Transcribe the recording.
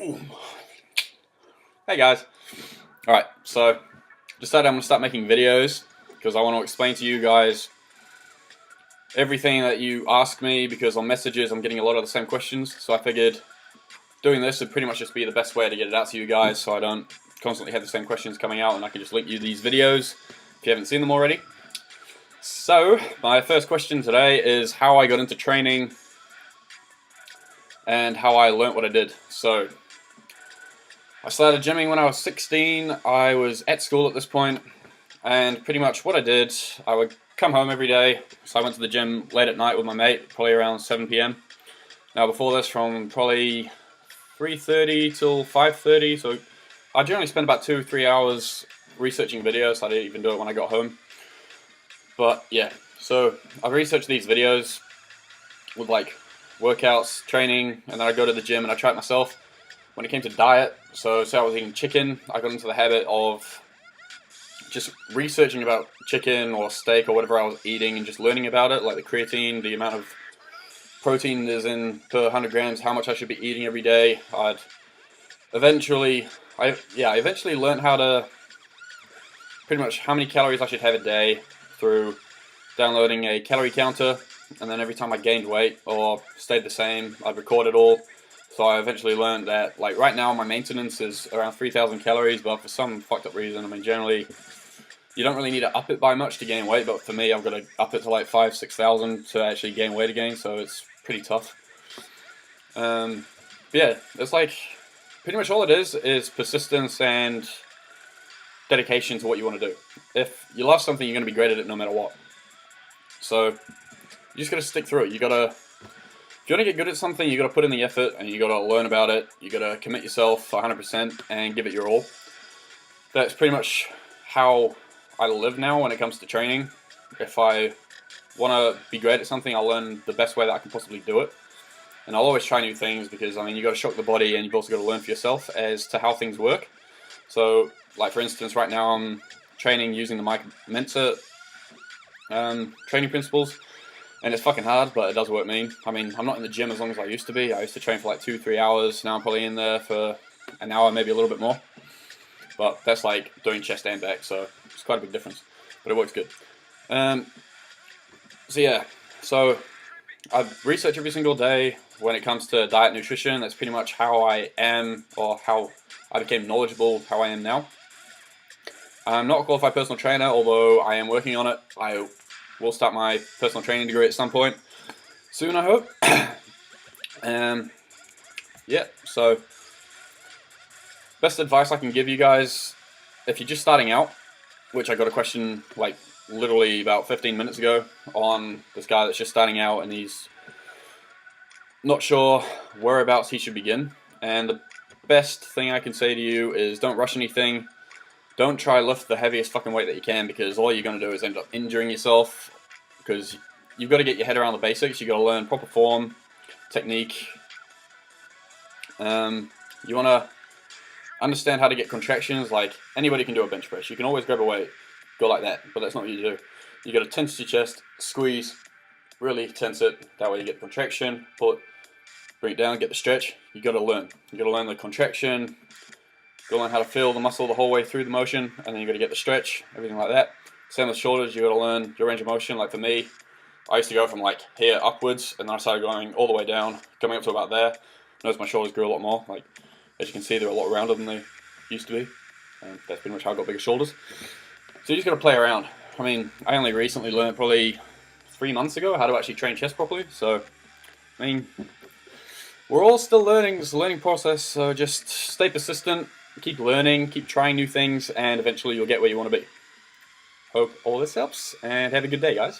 Boom. Hey guys. Alright, so decided I'm going to start making videos because I want to explain to you guys everything that you ask me, because on messages I'm getting a lot of the same questions, so I figured doing this would pretty much just be the best way to get it out to you guys so I don't constantly have the same questions coming out, and I can just link you these videos if you haven't seen them already. So, my first question today is how I got into training and how I learnt what I did. So, I started gymming when I was 16. I was at school at this point, and pretty much what I did, I would come home every day. So I went to the gym late at night with my mate, probably around 7 PM. Now before this, from probably 3:30 till 5:30, so I generally spent about 2 or 3 hours researching videos. I didn't even do it when I got home. But yeah, so I researched these videos with like workouts, training, and then I go to the gym and I try it myself. When it came to diet, so I was eating chicken, I got into the habit of just researching about chicken or steak or whatever I was eating and just learning about it, like the creatine, the amount of protein is in per 100 grams, how much I should be eating every day. I eventually learned how to, pretty much how many calories I should have a day through downloading a calorie counter, and then every time I gained weight or stayed the same, I'd record it all. So I eventually learned that, like right now my maintenance is around 3,000 calories, but for some fucked up reason, I mean generally, you don't really need to up it by much to gain weight, but for me I've got to up it to like 5,000 to 6,000 to actually gain weight again, so it's pretty tough. But yeah, it's like, pretty much all it is persistence and dedication to what you want to do. If you love something, you're going to be great at it no matter what. So, you just got to stick through it. If you want to get good at something, you got to put in the effort and you got to learn about it. You got to commit yourself 100% and give it your all. That's pretty much how I live now when it comes to training. If I want to be great at something, I'll learn the best way that I can possibly do it. And I'll always try new things because, I mean, you got to shock the body and you've also got to learn for yourself as to how things work. So, like for instance, right now I'm training using the Mike Mensa training principles. And it's fucking hard, but it does work me. I mean, I'm not in the gym as long as I used to be. I used to train for like 2-3 hours. Now I'm probably in there for an hour, maybe a little bit more. But that's like doing chest and back, so it's quite a big difference. But it works good. So yeah, so I research every single day when it comes to diet and nutrition. That's pretty much how I am, or how I became knowledgeable, how I am now. I'm not a qualified personal trainer, although I am working on it. I will start my personal training degree at some point soon, I hope. Yeah, so best advice I can give you guys, if you're just starting out, which I got a question like literally about 15 minutes ago on this guy that's just starting out and he's not sure whereabouts he should begin. And the best thing I can say to you is don't rush anything. Don't try to lift the heaviest fucking weight that you can, because all you're going to do is end up injuring yourself, because you've got to get your head around the basics. You've got to learn proper form, technique. You want to understand how to get contractions. Like, anybody can do a bench press. You can always grab a weight, go like that, but that's not what you do. You got to tense your chest, squeeze, really tense it. That way you get the contraction, pull it, bring it down, get the stretch. You got to learn. You got to learn the contraction. You got to learn how to feel the muscle the whole way through the motion, and then you got to get the stretch, everything like that. Same with shoulders. You got to learn your range of motion. Like for me, I used to go from like here upwards, and then I started going all the way down, coming up to about there. Notice my shoulders grew a lot more. Like, as you can see, they're a lot rounder than they used to be, and that's pretty much how I got bigger shoulders. So you just got to play around. I mean, I only recently learned, probably 3 months ago, how to actually train chest properly. So, I mean, we're all still learning. It's a learning process. So just stay persistent, keep learning, keep trying new things, and eventually you'll get where you want to be. Hope all this helps, and have a good day, guys.